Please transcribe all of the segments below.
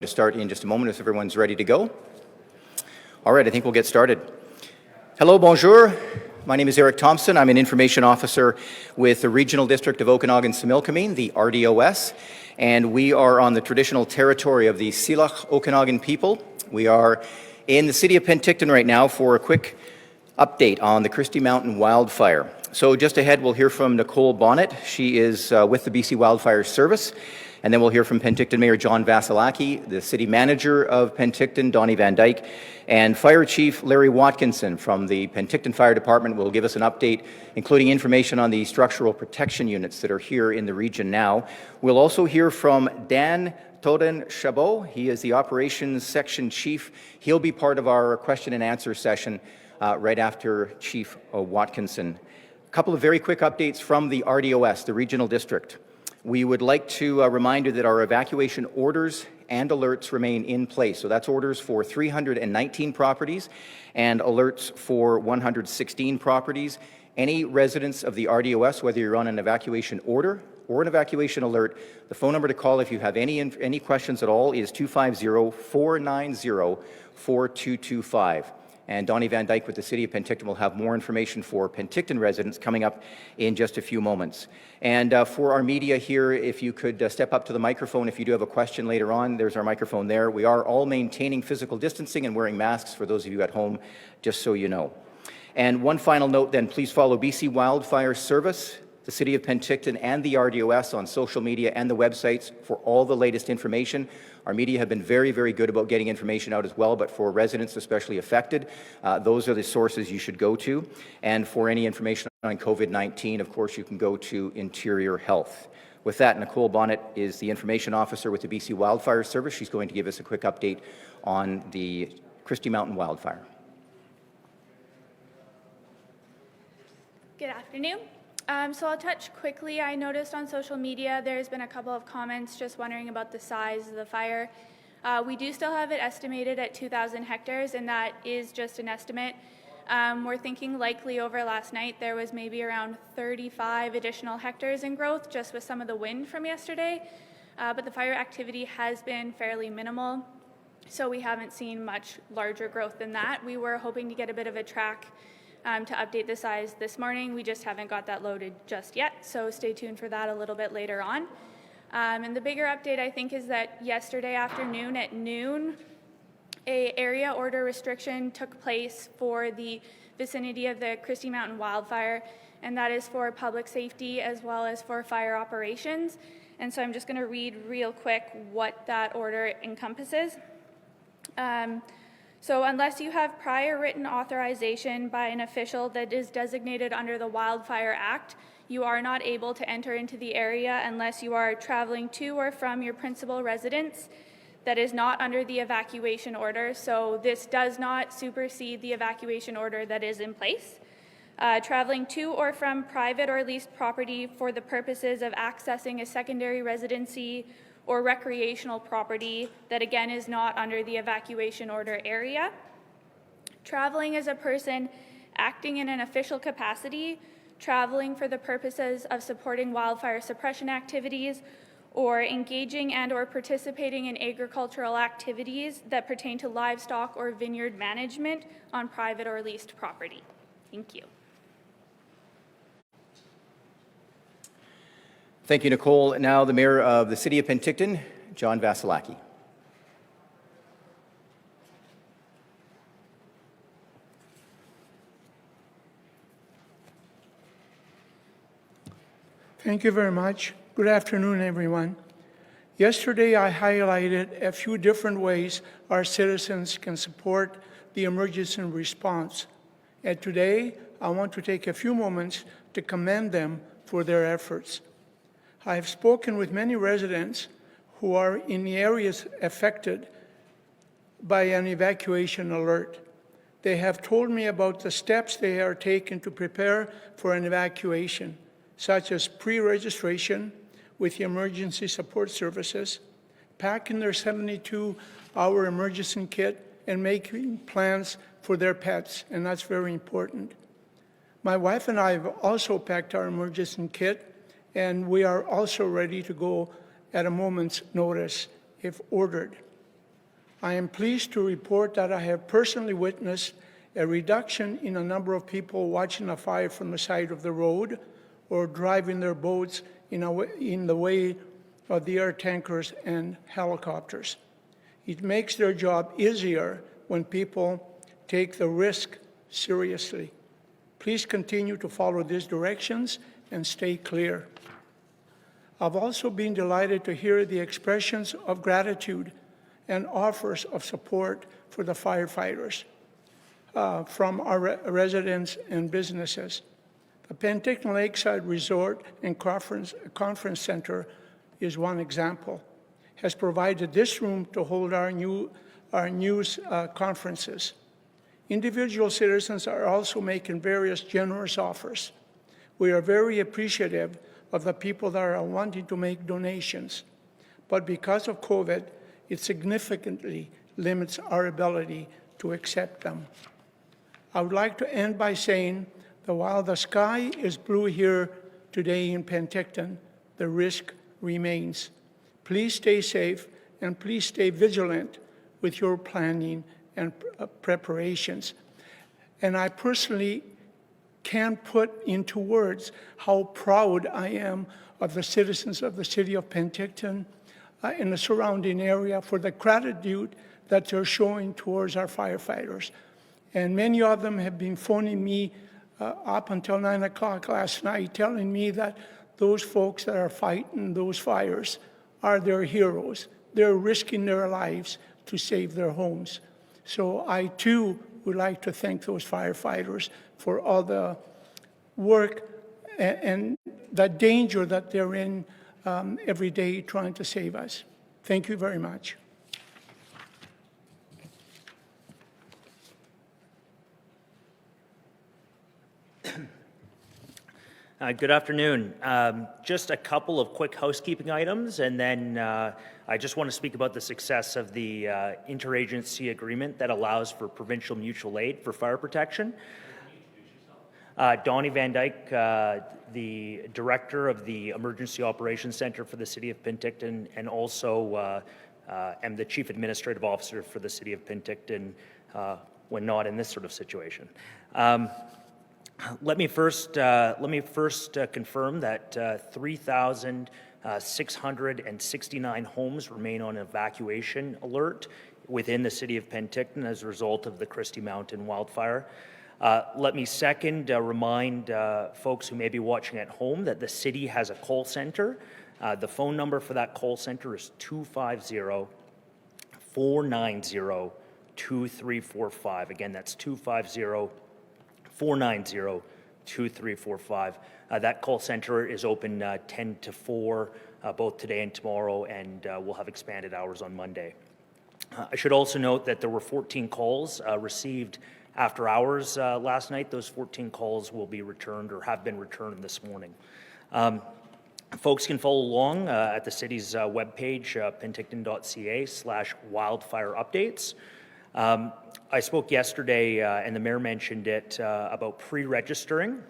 To start in just a moment if everyone's ready to go. All right, I think we'll get started. Hello, bonjour. My name is Eric Thompson. I'm an information officer with the Regional District of Okanagan-Similkameen, the RDOS, and we are on the traditional territory of the Syilx Okanagan people. We are in the city of Penticton right now for a quick update on the Christie Mountain wildfire. So just ahead, we'll hear from Nicole Bonnet. She is with the BC Wildfire Service. And then we'll hear from Penticton Mayor John Vasilaki, the City Manager of Penticton, Donnie Van Dyke, and Fire Chief Larry Watkinson from the Penticton Fire Department will give us an update, including information on the structural protection units that are here in the region now. We'll also hear from Dan Toden-Chabot. He is the Operations Section Chief. He'll be part of our question and answer session right after Chief Watkinson. A couple of very quick updates from the RDOS, the Regional District. We would like to remind you that our evacuation orders and alerts remain in place. So that's orders for 319 properties and alerts for 116 properties. Any residents of the RDOS, whether you're on an evacuation order or an evacuation alert, the phone number to call if you have any questions at all is 250-490-4225. And Donnie Van Dyke with the City of Penticton will have more information for Penticton residents coming up in just a few moments. And for our media here, if you could step up to the microphone if you do have a question later on, there's our microphone there. We are all maintaining physical distancing and wearing masks for those of you at home, just so you know. And one final note then, please follow BC Wildfire Service, the City of Penticton, and the RDOS on social media and the websites for all the latest information. Our media have been very, very good about getting information out as well, but for residents especially affected, those are the sources you should go to. And for any information on COVID-19, of course, you can go to Interior Health. With that, Nicole Bonnet is the Information Officer with the BC Wildfire Service. She's going to give us a quick update on the Christie Mountain wildfire. Good afternoon. So I'll touch quickly. I noticed on social media there's been a couple of comments just wondering about the size of the fire. We do still have it estimated at 2,000 hectares, and that is just an estimate. We're thinking likely over last night there was maybe around 35 additional hectares in growth just with some of the wind from yesterday, but the fire activity has been fairly minimal, so we haven't seen much larger growth than that. We were hoping to get a bit of a track to update the size this morning. We just haven't got that loaded just yet, so stay tuned for that a little bit later on. And the bigger update, I think, is that yesterday afternoon at noon, an area order restriction took place for the vicinity of the Christie Mountain wildfire, and that is for public safety as well as for fire operations. And so I'm just going to read real quick what that order encompasses. So unless you have prior written authorization by an official that is designated under the Wildfire Act, you are not able to enter into the area unless you are traveling to or from your principal residence that is not under the evacuation order. So this does not supersede the evacuation order that is in place. Traveling to or from private or leased property for the purposes of accessing a secondary residency or recreational property that again is not under the evacuation order area. Traveling as a person acting in an official capacity, traveling for the purposes of supporting wildfire suppression activities, or engaging and or participating in agricultural activities that pertain to livestock or vineyard management on private or leased property. Thank you. Thank you, Nicole. Now the Mayor of the City of Penticton, John Vasilaki. Thank you very much. Good afternoon, everyone. Yesterday, I highlighted a few different ways our citizens can support the emergency response. And today, I want to take a few moments to commend them for their efforts. I have spoken with many residents who are in the areas affected by an evacuation alert. They have told me about the steps they are taking to prepare for an evacuation, such as pre-registration with the emergency support services, packing their 72-hour emergency kit, and making plans for their pets, and that's very important. My wife and I have also packed our emergency kit, and we are also ready to go at a moment's notice if ordered. I am pleased to report that I have personally witnessed a reduction in the number of people watching a fire from the side of the road or driving their boats in the way of the air tankers and helicopters. It makes their job easier when people take the risk seriously. Please continue to follow these directions and stay clear. I've also been delighted to hear the expressions of gratitude and offers of support for the firefighters from our residents and businesses. The Penticton Lakeside Resort and Conference Center is one example, has provided this room to hold our news conferences. Individual citizens are also making various generous offers. We are very appreciative of the people that are wanting to make donations, but because of COVID, it significantly limits our ability to accept them. I would like to end by saying that while the sky is blue here today in Penticton, the risk remains. Please stay safe and please stay vigilant with your planning and preparations. And I personally can't put into words how proud I am of the citizens of the city of Penticton and the surrounding area for the gratitude that they're showing towards our firefighters. And many of them have been phoning me up until 9 o'clock last night, telling me that those folks that are fighting those fires are their heroes. They're risking their lives to save their homes. So I too would like to thank those firefighters for all the work and the danger that they're in every day trying to save us. Thank you very much. Good afternoon. Just a couple of quick housekeeping items, and then I just want to speak about the success of the interagency agreement that allows for provincial mutual aid for fire protection. Donnie Van Dyke, the Director of the Emergency Operations Center for the City of Penticton, and also am the Chief Administrative Officer for the City of Penticton when not in this sort of situation. Let me first confirm that 3,669 homes remain on evacuation alert within the City of Penticton as a result of the Christie Mountain wildfire. Let me second remind folks who may be watching at home that the city has a call center. The phone number for that call center is 250-490-2345. Again, that's 250-490-2345. That call center is open 10 to 4 both today and tomorrow, and we'll have expanded hours on Monday. I should also note that there were 14 calls received after hours last night. Those 14 calls will be returned or have been returned this morning. Folks can follow along at the city's webpage, penticton.ca/wildfire updates. I spoke yesterday, and the mayor mentioned it, about pre-registering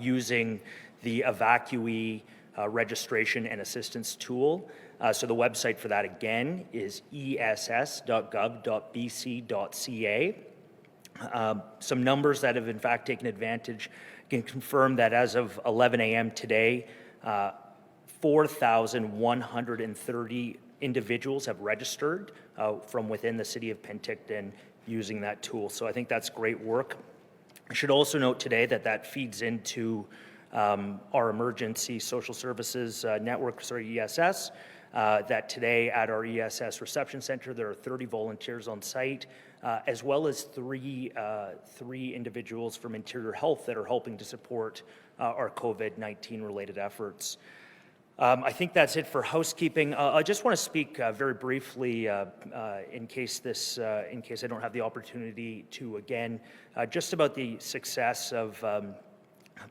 using the evacuee registration and assistance tool. So the website for that, again, is ess.gov.bc.ca. Some numbers that have in fact taken advantage can confirm that as of 11 a.m. today, 4,130 individuals have registered from within the City of Penticton using that tool. So I think that's great work. I should also note today that that feeds into our Emergency Social Services Network, ESS, that today at our ESS Reception Center, there are 30 volunteers on site, as well as three individuals from Interior Health that are helping to support our COVID-19 related efforts. I think that's it for housekeeping. I just want to speak very briefly, in case I don't have the opportunity to again, just about the success of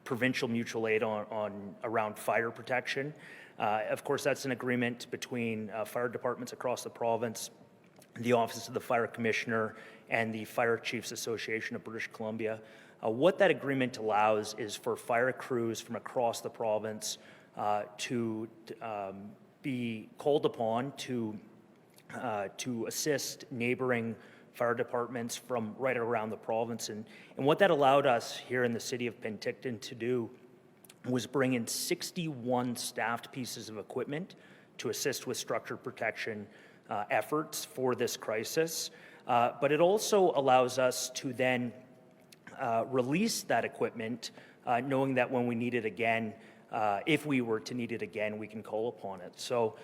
provincial mutual aid around fire protection. Of course, that's an agreement between fire departments across the province, the Office of the Fire Commissioner, and the Fire Chiefs Association of British Columbia. What that agreement allows is for fire crews from across the province to be called upon to to assist neighboring fire departments from right around the province. And what that allowed us here in the city of Penticton to do was bring in 61 staffed pieces of equipment to assist with structure protection efforts for this crisis. But it also allows us to then release that equipment, knowing that when we need it again, if we were to need it again, we can call upon it. So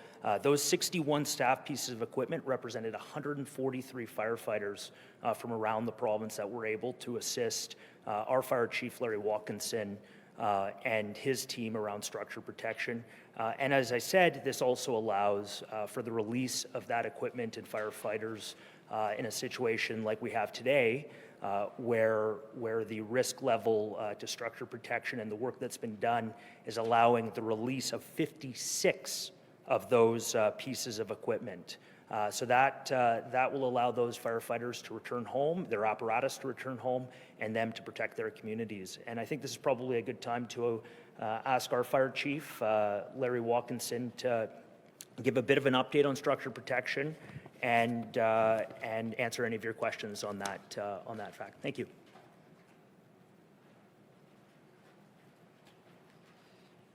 those 61 staff pieces of equipment represented 143 firefighters from around the province that were able to assist our fire chief, Larry Watkinson, and his team around structure protection. And as I said, this also allows for the release of that equipment and firefighters in a situation like we have today, where the risk level to structure protection and the work that's been done is allowing the release of 56 of those pieces of equipment. So that will allow those firefighters to return home, their apparatus to return home, and them to protect their communities. And I think this is probably a good time to ask our fire chief, Larry Watkinson, to give a bit of an update on structure protection and answer any of your questions on that fact. Thank you.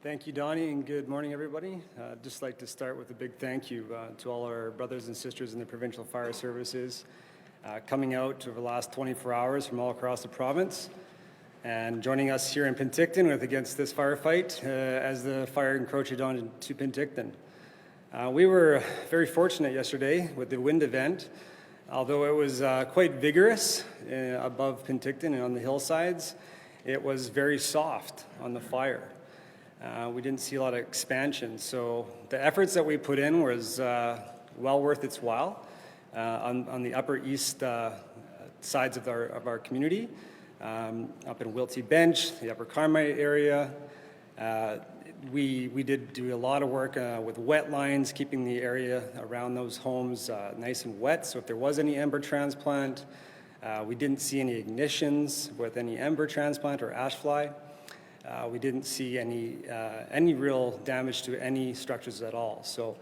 Thank you, Donnie, and good morning, everybody. I'd just like to start with a big thank you to all our brothers and sisters in the provincial fire services coming out over the last 24 hours from all across the province and joining us here in Penticton against this firefight as the fire encroached on to Penticton. We were very fortunate yesterday with the wind event. Although it was quite vigorous above Penticton and on the hillsides, it was very soft on the fire. We didn't see a lot of expansion, so the efforts that we put in was well worth its while. On the upper east sides of our community, up in Wilty Bench, the upper Carmite area, we did do a lot of work with wet lines, keeping the area around those homes nice and wet, so if there was any ember transplant, we didn't see any ignitions with any ember transplant or ash fly. We didn't see any real damage to any structures at all. So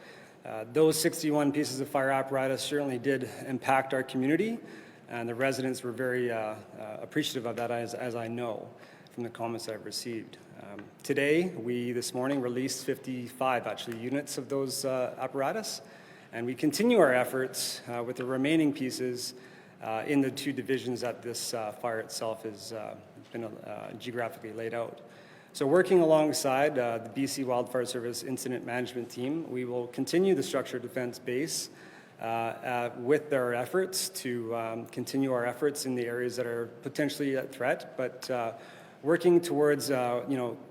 those 61 pieces of fire apparatus certainly did impact our community, and the residents were very appreciative of that, as I know from the comments I've received. Today, this morning, released 55 actually units of those apparatus, and we continue our efforts with the remaining pieces in the two divisions that this fire itself has been geographically laid out. So working alongside the BC Wildfire Service Incident Management Team, we will continue the structure defense base with our efforts to continue our efforts in the areas that are potentially at threat, but working towards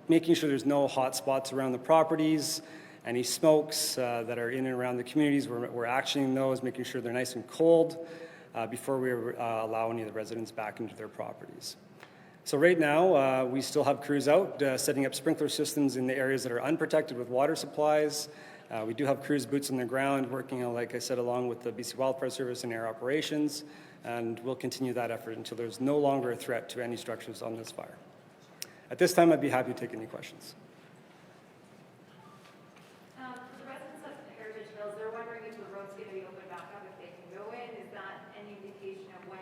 making sure there's no hot spots around the properties, any smokes that are in and around the communities, we're actioning those, making sure they're nice and cold before we allow any of the residents back into their properties. So right now, we still have crews out setting up sprinkler systems in the areas that are unprotected with water supplies. We do have crews boots on the ground working, like I said, along with the BC Wildfire Service and air operations, and we'll continue that effort until there's no longer a threat to any structures on this fire. At this time, I'd be happy to take any questions. The residents of Heritage Hills, they're wondering if the road's going to be open back up, if they can go in. Is that any indication of when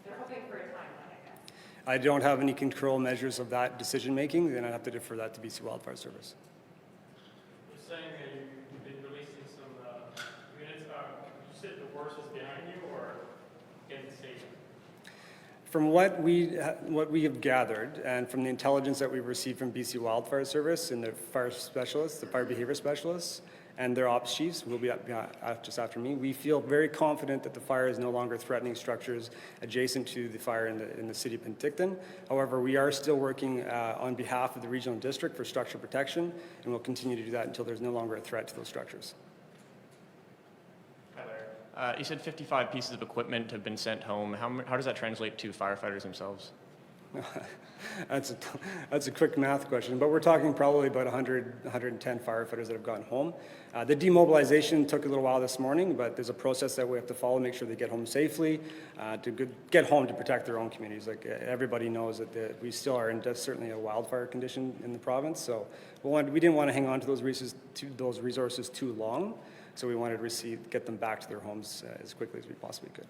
they're hoping for a timeline, I guess? I don't have any control measures of that decision-making, then I'd have to defer that to BC Wildfire Service. You're saying that you've been releasing some units. You said the worst is behind you, or getting safe? From what we have gathered, and from the intelligence that we've received from BC Wildfire Service and their fire specialists, the fire behavior specialists, and their ops chiefs, who will be just after me, we feel very confident that the fire is no longer threatening structures adjacent to the fire in the city of Penticton. However, we are still working on behalf of the regional district for structure protection, and we'll continue to do that until there's no longer a threat to those structures. You said 55 pieces of equipment have been sent home. How does that translate to firefighters themselves? That's a quick math question, but we're talking probably about 110 firefighters that have gone home. The demobilization took a little while this morning, but there's a process that we have to follow, make sure they get home safely, to get home to protect their own communities. Like everybody knows that we still are in certainly a wildfire condition in the province, so we didn't want to hang on to those resources too long. So we wanted to get them back to their homes as quickly as we possibly could.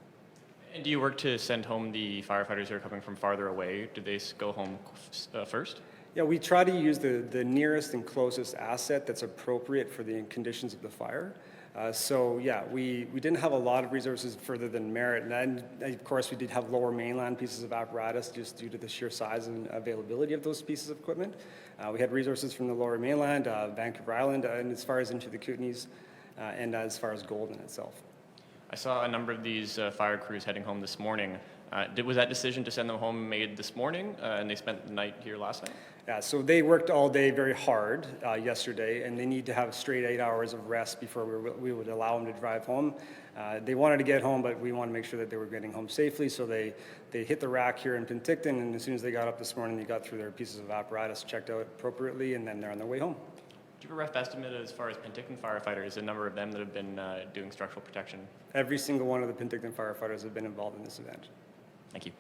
And do you work to send home the firefighters who are coming from farther away? Do they go home first? Yeah, we try to use the nearest and closest asset that's appropriate for the conditions of the fire. So yeah, we didn't have a lot of resources further than Merritt, and then of course we did have lower mainland pieces of apparatus just due to the sheer size and availability of those pieces of equipment. We had resources from the lower mainland, Vancouver Island, and as far as into the Kootenays, and as far as Golden itself. I saw a number of these fire crews heading home this morning. Was that decision to send them home made this morning, and they spent the night here last night? Yeah, so they worked all day very hard yesterday, and they need to have straight 8 hours of rest before we would allow them to drive home. They wanted to get home, but we wanted to make sure that they were getting home safely, so they hit the rack here in Penticton, and as soon as they got up this morning, they got through their pieces of apparatus, checked out appropriately, and then they're on their way home. Do you have a rough estimate as far as Penticton firefighters, the number of them that have been doing structural protection? Every single one of the Penticton firefighters have been involved in this event. Thank you.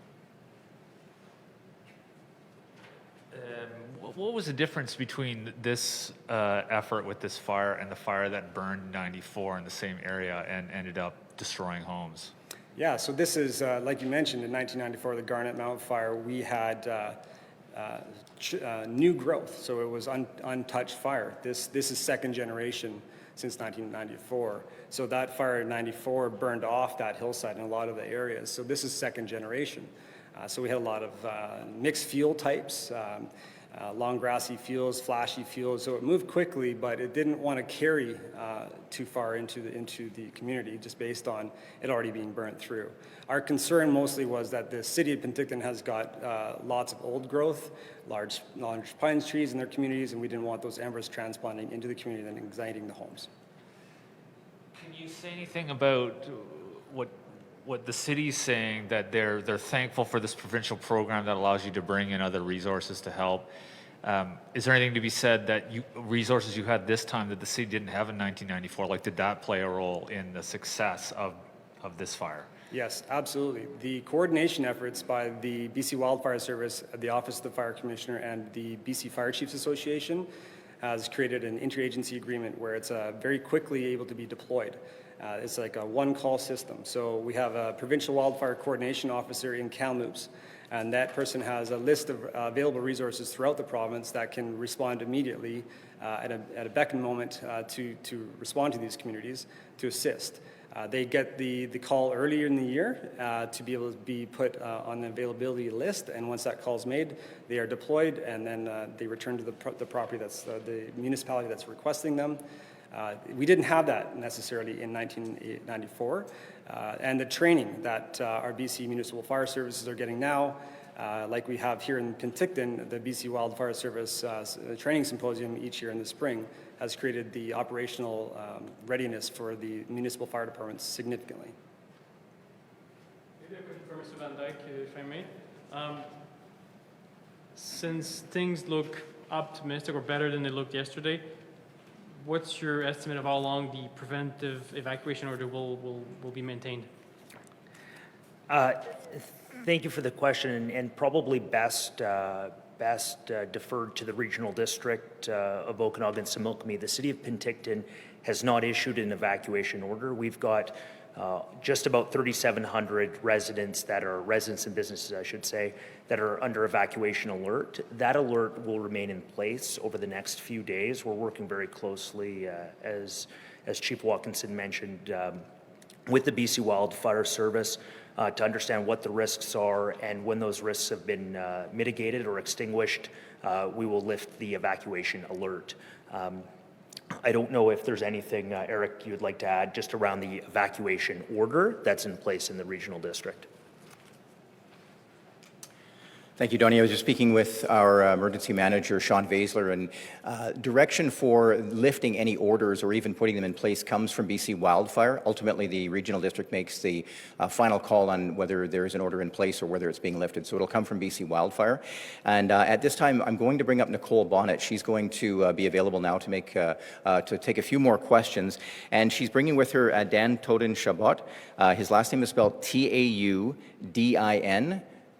What was the difference between this effort with this fire and the fire that burned 94 in the same area and ended up destroying homes? Yeah, so this is, like you mentioned, in 1994, the Garnet Mountain Fire, we had new growth, so it was untouched fire. This is second generation since 1994. So that fire in 94 burned off that hillside in a lot of the areas. So this is second generation. So we had a lot of mixed fuel types, long grassy fuels, flashy fuels. So it moved quickly, but it didn't want to carry too far into the community just based on it already being burnt through. Our concern mostly was that the city of Penticton has got lots of old growth, large pine trees in their communities, and we didn't want those embers transplanting into the community and igniting the homes. Can you say anything about what the city's saying, that they're thankful for this provincial program that allows you to bring in other resources to help? Is there anything to be said that resources you had this time that the city didn't have in 1994? Like, did that play a role in the success of this fire? Yes, absolutely. The coordination efforts by the BC Wildfire Service, the Office of the Fire Commissioner, and the BC Fire Chiefs Association has created an interagency agreement where it's very quickly able to be deployed. It's like a one-call system. So we have a provincial wildfire coordination officer in Kamloops, and that person has a list of available resources throughout the province that can respond immediately at a beckon moment to respond to these communities, to assist. They get the call earlier in the year to be able to be put on the availability list, and once that call is made, they are deployed, and then they return to the property that's the municipality that's requesting them. We didn't have that necessarily in 1994, and the training that our BC Municipal Fire Services are getting now, like we have here in Penticton, the BC Wildfire Service Training Symposium each year in the spring, has created the operational readiness for the municipal fire departments significantly. Maybe a question for Mr. Van Dyke, if I may. Since things look optimistic or better than they looked yesterday, what's your estimate of how long the preventive evacuation order will be maintained? Thank you for the question, and probably best deferred to the regional district of Okanagan-Similkameen. The city of Penticton has not issued an evacuation order. We've got just about 3,700 residents and businesses, I should say, that are under evacuation alert. That alert will remain in place over the next few days. We're working very closely, as Chief Watkinson mentioned, with the BC Wildfire Service to understand what the risks are, and when those risks have been mitigated or extinguished, we will lift the evacuation alert. I don't know if there's anything, Eric, you'd like to add just around the evacuation order that's in place in the regional district. Thank you, Donnie. I was just speaking with our emergency manager, Sean Vaisler, and direction for lifting any orders or even putting them in place comes from BC Wildfire. Ultimately, the regional district makes the final call on whether there is an order in place or whether it's being lifted. So it'll come from BC Wildfire. And at this time, I'm going to bring up Nicole Bonnet. She's going to be available now to take a few more questions. And she's bringing with her Dan Todin Chabot. His last name is spelled Taudin.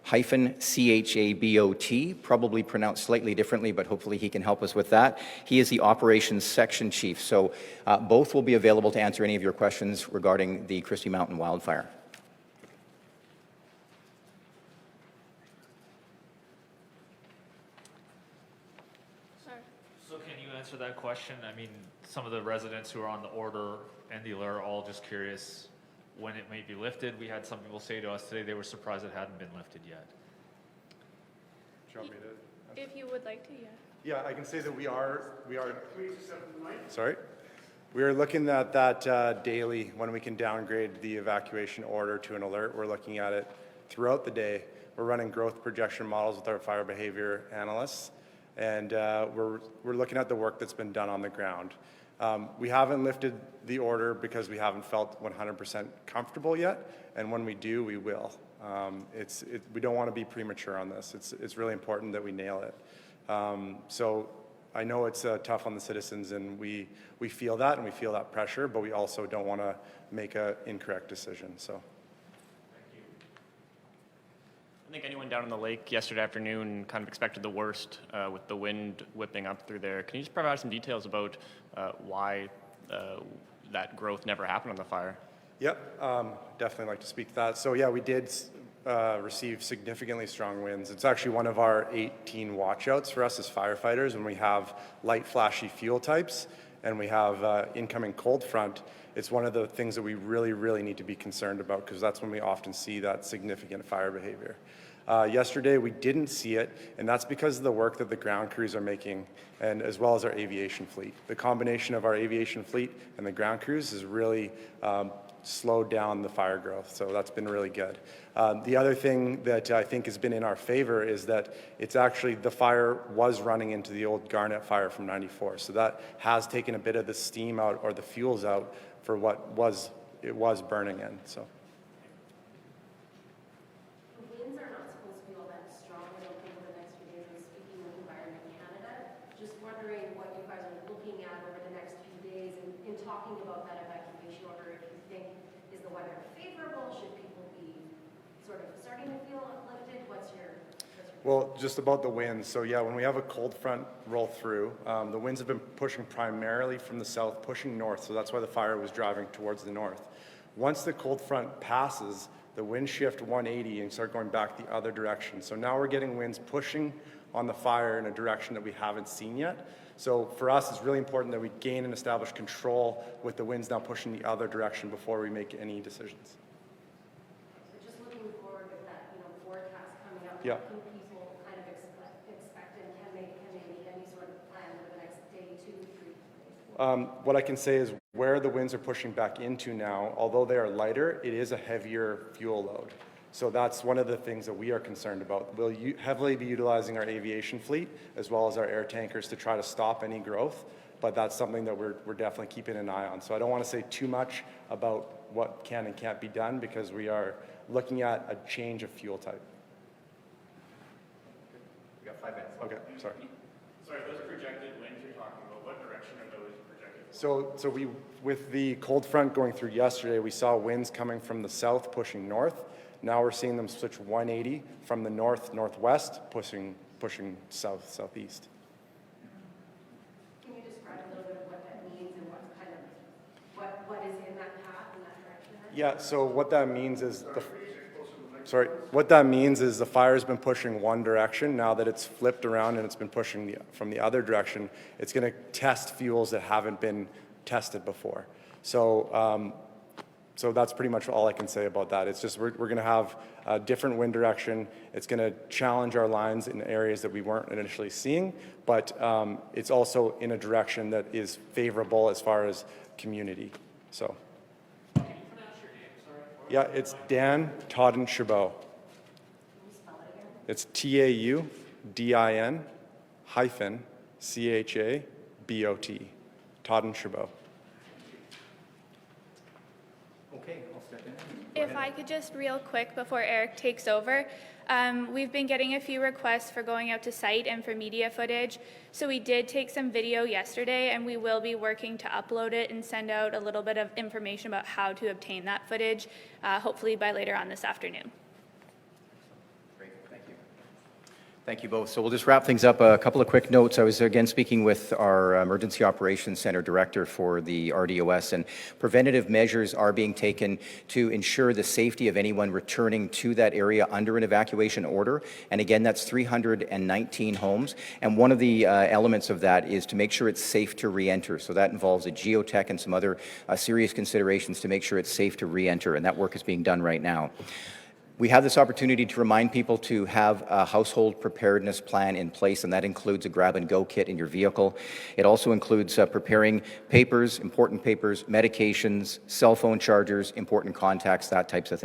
CHABOT, probably pronounced slightly differently, but hopefully he can help us with that. He is the operations section chief. So both will be available to answer any of your questions regarding the Christie Mountain wildfire. So can you answer that question? I mean, some of the residents who are on the order and the alert are all just curious when it may be lifted. We had some people say to us today they were surprised it hadn't been lifted yet. Do you want me to? If you would like to, yeah. Yeah, I can say that we are. Sorry. We are looking at that daily when we can downgrade the evacuation order to an alert. We're looking at it throughout the day. We're running growth projection models with our fire behavior analysts, and we're looking at the work that's been done on the ground. We haven't lifted the order because we haven't felt 100% comfortable yet, and when we do, we will. We don't want to be premature on this. It's really important that we nail it. So I know it's tough on the citizens, and we feel that, and we feel that pressure, but we also don't want to make an incorrect decision. So. I think anyone down on the lake yesterday afternoon kind of expected the worst with the wind whipping up through there. Can you just provide some details about why that growth never happened on the fire? Yep, definitely like to speak to that. So yeah, we did receive significantly strong winds. It's actually one of our 18 watchouts for us as firefighters when we have light flashy fuel types and we have incoming cold front. It's one of the things that we really, really need to be concerned about because that's when we often see that significant fire behavior. Yesterday we didn't see it, and that's because of the work that the ground crews are making, and as well as our aviation fleet. The combination of our aviation fleet and the ground crews has really slowed down the fire growth, so that's been really good. The other thing that I think has been in our favor is that it's actually, the fire was running into the old Garnet fire from '94, so that has taken a bit of the steam out or the fuels out for what it was burning in. So. The winds are not supposed to be all that strong, I don't think, over the next few days. I'm speaking with Environment Canada. Just wondering what you guys are looking at over the next few days in talking about that evacuation order. If you think, is the weather favorable? Should people be sort of starting to feel uplifted? What's your Well, just about the winds. So yeah, when we have a cold front roll through, the winds have been pushing primarily from the south, pushing north. So that's why the fire was driving towards the north. Once the cold front passes, the wind shift 180 and start going back the other direction. So now we're getting winds pushing on the fire in a direction that we haven't seen yet. So for us, it's really important that we gain and establish control with the winds now pushing the other direction before we make any decisions. So just looking forward with that, forecast coming up. Yeah. What can people kind of expect, and can they make any sort of plan for the next day, 2, 3 days? What I can say is where the winds are pushing back into now, although they are lighter, it is a heavier fuel load. So that's one of the things that we are concerned about. We'll heavily be utilizing our aviation fleet as well as our air tankers to try to stop any growth, but that's something that we're definitely keeping an eye on. So I don't want to say too much about what can and can't be done because we are looking at a change of fuel type. We got 5 minutes. Okay, sorry. Sorry, those projected winds you're talking about, what direction are those projected? So we, with the cold front going through yesterday, we saw winds coming from the south pushing north. Now we're seeing them switch 180 from the north-northwest, pushing south-southeast. Can you describe a little bit of what that means and what is in that path, in that direction? Yeah, so what that means is what that means is the fire's been pushing one direction. Now that it's flipped around and it's been pushing from the other direction, it's going to test fuels that haven't been tested before. So that's pretty much all I can say about that. It's just we're going to have a different wind direction. It's going to challenge our lines in areas that we weren't initially seeing, but it's also in a direction that is favorable as far as community. So. Can you pronounce your name? Sorry. Yeah, it's Dan Taudin Chabot. It's TAUDIN CHABOT. Taudin Chabot. Okay, I'll step in. If I could just real quick before Eric takes over, we've been getting a few requests for going out to site and for media footage. So we did take some video yesterday and we will be working to upload it and send out a little bit of information about how to obtain that footage, hopefully by later on this afternoon. Great. Thank you both. So we'll just wrap things up. A couple of quick notes. I was again speaking with our Emergency Operations Center Director for the RDOS, and preventative measures are being taken to ensure the safety of anyone returning to that area under an evacuation order. And again, that's 319 homes. And one of the elements of that is to make sure it's safe to re-enter. So that involves a geotech and some other serious considerations to make sure it's safe to re-enter. And that work is being done right now. We have this opportunity to remind people to have a household preparedness plan in place, and that includes a grab-and-go kit in your vehicle. It also includes preparing papers, important papers, medications, cell phone chargers, important contacts, that type of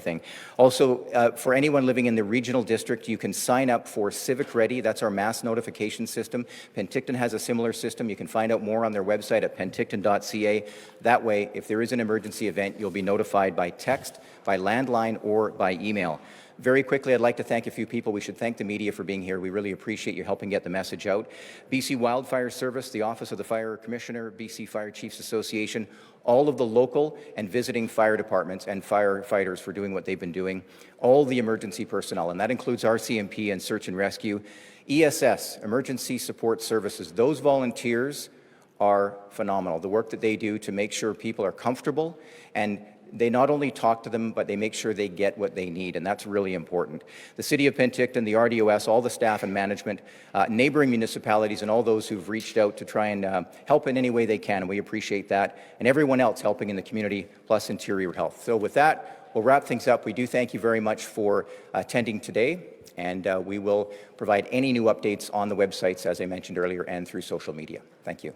thing. Also, for anyone living in the regional district, you can sign up for Civic Ready. That's our mass notification system. Penticton has a similar system. You can find out more on their website at penticton.ca. That way, if there is an emergency event, you'll be notified by text, by landline, or by email. Very quickly, I'd like to thank a few people. We should thank the media for being here. We really appreciate you helping get the message out. BC Wildfire Service, the Office of the Fire Commissioner, BC Fire Chiefs Association, all of the local and visiting fire departments and firefighters for doing what they've been doing, all the emergency personnel, and that includes RCMP and Search and Rescue, ESS, Emergency Support Services. Those volunteers are phenomenal. The work that they do to make sure people are comfortable, and they not only talk to them, but they make sure they get what they need, and that's really important. The City of Penticton, the RDOS, all the staff and management, neighboring municipalities, and all those who've reached out to try and help in any way they can, and we appreciate that, and everyone else helping in the community, plus Interior Health. So with that, we'll wrap things up. We do thank you very much for attending today, and we will provide any new updates on the websites, as I mentioned earlier, and through social media. Thank you.